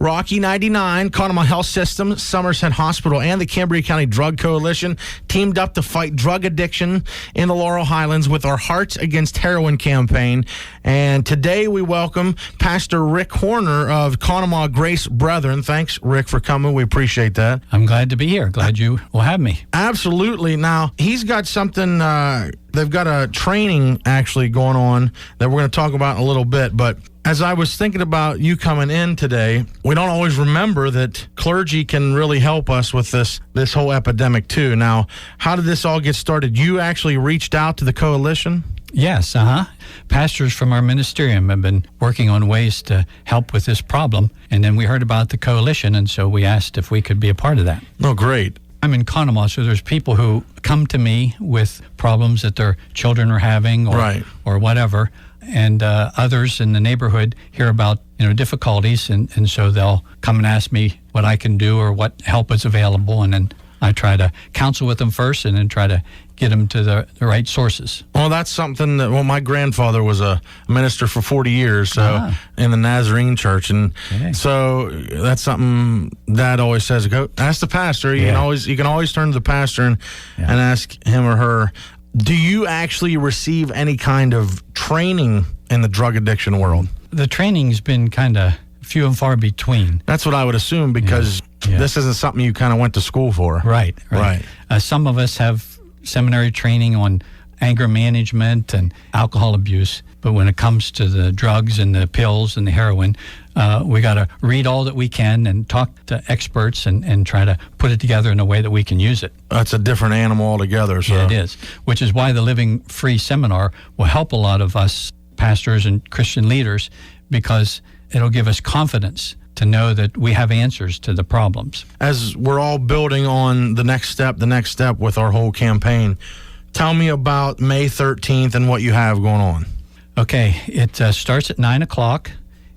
Rocky 99, Conemaugh Health System, Somerset Hospital, and the Cambria County Drug Coalition teamed up to fight drug addiction in the Laurel Highlands with our Hearts Against Heroin campaign. And today we welcome Pastor Rick Horner of Conemaugh Grace Bretheren. Thanks, Rick, for coming. We appreciate that. I'm glad to be here. Glad you will have me. Absolutely. Now, he's got something, they've got a training actually going on that we're going to talk about in a little bit. But as I was thinking about you coming in today, we don't always remember that clergy can really help us with this whole epidemic too. Now, how did this all get started? You actually reached out to the coalition? Yes, Pastors from our ministerium have been working on ways to help with this problem, and then we heard about the coalition, and so we asked if we could be a part of that. Oh, great. I'm in Conemaugh, so there's people who come to me with problems that their children are having or whatever, and others in the neighborhood hear about difficulties, and so they'll come and ask me what I can do or what help is available, and then I try to counsel with them first and then try to get them to the right sources. Well, that's something that, my grandfather was a minister for 40 years in the Nazarene church. And so that's something Dad always says, go ask the pastor. You can always turn to the pastor and ask him or her. Do you actually receive any kind of training in the drug addiction world? The training's been kind of few and far between. That's what I would assume because this isn't something you kind of went to school for. Right. Some of us have seminary training on anger management and alcohol abuse, but when it comes to the drugs and the pills and the heroin, we got to read all that we can and talk to experts and try to put it together in a way that we can use it. That's a different animal altogether. So. Yeah, it is, which is why the Living Free Seminar will help a lot of us pastors and Christian leaders, because it'll give us confidence to know that we have answers to the problems. As we're all building on the next step with our whole campaign, tell me about May 13th and what you have going on. Okay, it starts at 9 o'clock.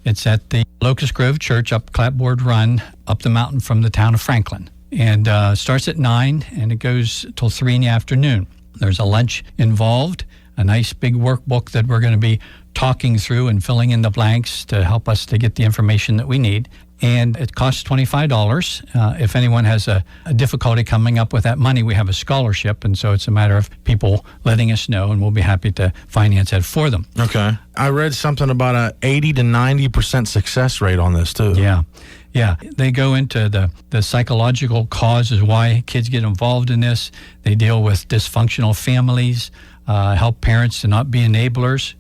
It's at the Locust Grove Church up Clapboard Run, up the mountain from the town of Franklin. And starts at 9 and it goes till 3 in the afternoon. There's a lunch involved, a nice big workbook that we're going to be talking through and filling in the blanks to help us to get the information that we need. And it costs $25. If anyone has a difficulty coming up with that money, we have a scholarship, and so it's a matter of people letting us know, and we'll be happy to finance that for them. Okay. I read something about a 80 to 90% success rate on this, too. Yeah. They go into the psychological causes why kids get involved in this. They deal with dysfunctional families, help parents to not be enablers.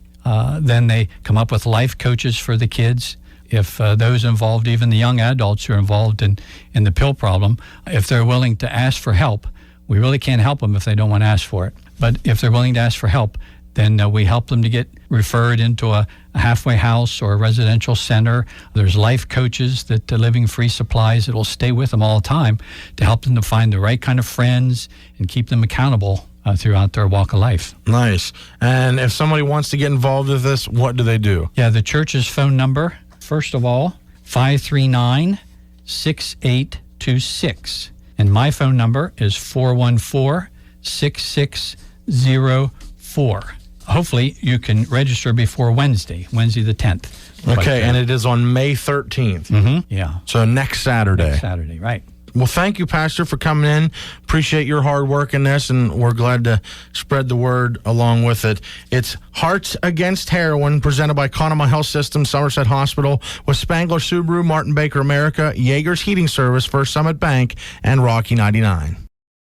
Then they come up with life coaches for the kids. If those involved, even the young adults who are involved in the pill problem, if they're willing to ask for help, we really can't help them if they don't want to ask for it. But if they're willing to ask for help, then we help them to get referred into a halfway house or a residential center. There's life coaches that Living Free supplies that will stay with them all the time to help them to find the right kind of friends and keep them accountable throughout their walk of life. Nice. And if somebody wants to get involved with this, what do they do? Yeah, the church's phone number, first of all, 539-6826. And my phone number is 414-6604. Hopefully, you can register before Wednesday the 10th. Okay, and it is on May 13th. Mm-hmm. Yeah. So next Saturday. Next Saturday, right. Well, thank you, Pastor, for coming in. Appreciate your hard work in this, and we're glad to spread the word along with it. It's Hearts Against Heroin, presented by Conemaugh Health System, Somerset Hospital, with Spangler Subaru, Martin Baker America, Yeager's Heating Service, First Summit Bank, and Rocky 99.